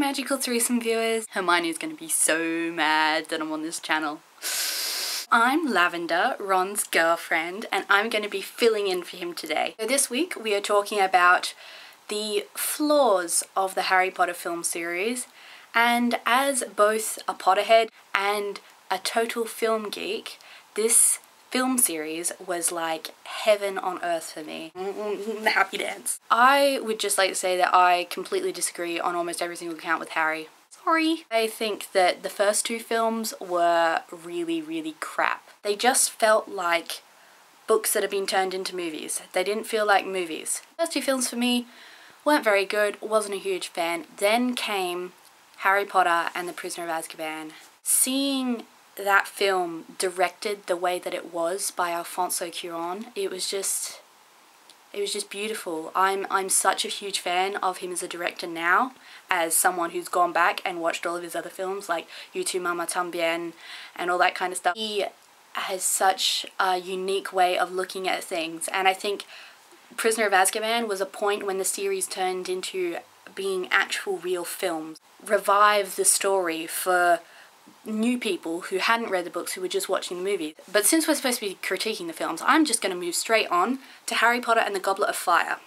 Magical Threesome viewers. Hermione's gonna be so mad that I'm on this channel. I'm Lavender, Ron's girlfriend, and I'm going to be filling in for him today. So this week we are talking about the flaws of the Harry Potter film series, and as both a Potterhead and a total film geek, this film series was like heaven on earth for me. Happy dance. I would just like to say that I completely disagree on almost every single count with Harry. Sorry. I think that the first two films were really crap. They just felt like books that have been turned into movies. They didn't feel like movies. The first two films for me weren't very good, wasn't a huge fan. Then came Harry Potter and the Prisoner of Azkaban. Seeing that film directed the way that it was by Alfonso Cuarón, it was just beautiful. I'm such a huge fan of him as a director now, as someone who's gone back and watched all of his other films like You Tu Mama Tambien and all that kind of stuff. He has such a unique way of looking at things, and I think Prisoner of Azkaban was a point when the series turned into being actual real films. Revived the story for new people who hadn't read the books, who were just watching the movies. But since we're supposed to be critiquing the films, I'm just going to move straight on to Harry Potter and the Goblet of Fire.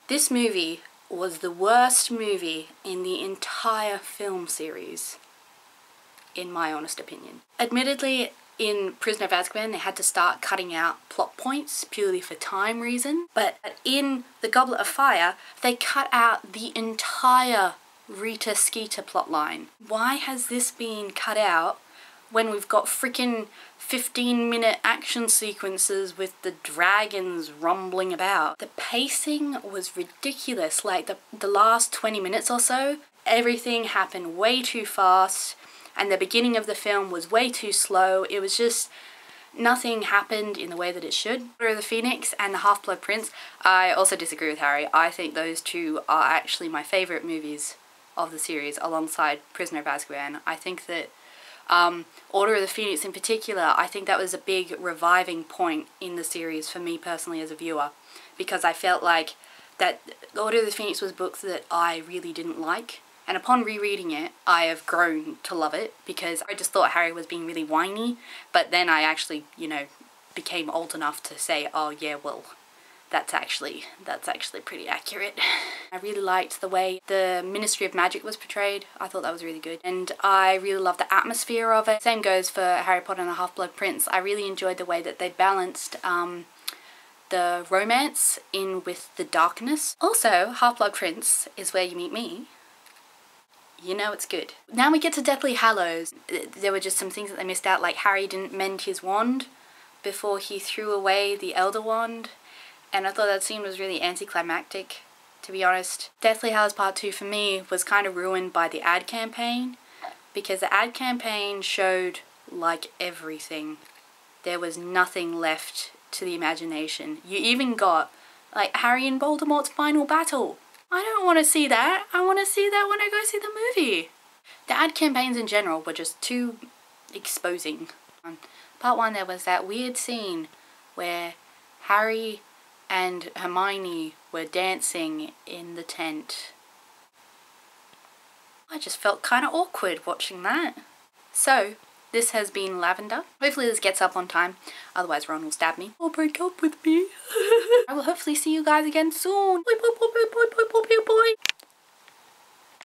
This movie was the worst movie in the entire film series, in my honest opinion. Admittedly, in Prisoner of Azkaban, they had to start cutting out plot points purely for time reason, but in the Goblet of Fire, they cut out the entire Rita Skeeter plotline. Why has this been cut out when we've got freaking 15-minute action sequences with the dragons rumbling about? The pacing was ridiculous. Like the last 20 minutes or so, everything happened way too fast, and the beginning of the film was way too slow. It was just, nothing happened in the way that it should. Order of the Phoenix and the Half-Blood Prince, I also disagree with Harry. I think those two are actually my favourite movies of the series, alongside Prisoner of Azkaban. I think that Order of the Phoenix in particular, I think that was a big reviving point in the series for me personally as a viewer, because I felt like that Order of the Phoenix was a book that I really didn't like, and upon rereading it I have grown to love it, because I just thought Harry was being really whiny, but then I actually, you know, became old enough to say, oh yeah, well, that's actually pretty accurate. I really liked the way the Ministry of Magic was portrayed. I thought that was really good. And I really loved the atmosphere of it. Same goes for Harry Potter and the Half-Blood Prince. I really enjoyed the way that they balanced the romance in with the darkness. Also, Half-Blood Prince is where you meet me. You know it's good. Now we get to Deathly Hallows. There were just some things that they missed out, like Harry didn't mend his wand before he threw away the Elder Wand. And I thought that scene was really anticlimactic, to be honest. Deathly Hallows Part 2 for me was kind of ruined by the ad campaign, because the ad campaign showed like everything. There was nothing left to the imagination. You even got like Harry and Voldemort's final battle. I don't want to see that. I want to see that when I go see the movie. The ad campaigns in general were just too exposing. Part 1 there was that weird scene where Harry and Hermione were dancing in the tent. I just felt kind of awkward watching that. So, this has been Lavender. Hopefully this gets up on time, otherwise Ron will stab me or break up with me. I will hopefully see you guys again soon. Bye bye bye bye bye bye bye bye.